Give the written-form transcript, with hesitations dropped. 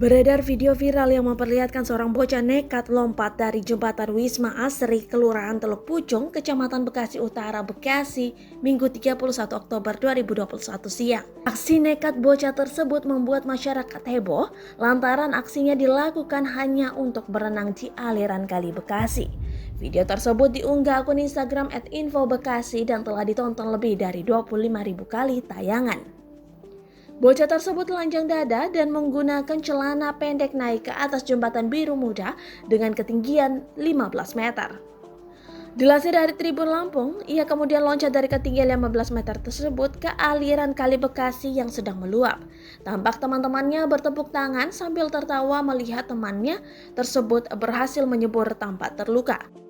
Beredar video viral yang memperlihatkan seorang bocah nekat lompat dari jembatan Wisma Asri, Kelurahan Teluk Pucung, Kecamatan Bekasi Utara, Bekasi, Minggu 31 Oktober 2021 siang. Aksi nekat bocah tersebut membuat masyarakat heboh lantaran aksinya dilakukan hanya untuk berenang di aliran Kali Bekasi. Video tersebut diunggah akun Instagram @infobekasi dan telah ditonton lebih dari 25.000 kali tayangan. Bocah tersebut telanjang dada dan menggunakan celana pendek naik ke atas jembatan biru muda dengan ketinggian 15 meter. Dilansir dari Tribun Lampung, ia kemudian loncat dari ketinggian 15 meter tersebut ke aliran Kali Bekasi yang sedang meluap. Tampak teman-temannya bertepuk tangan sambil tertawa melihat temannya tersebut berhasil menyebur tanpa terluka.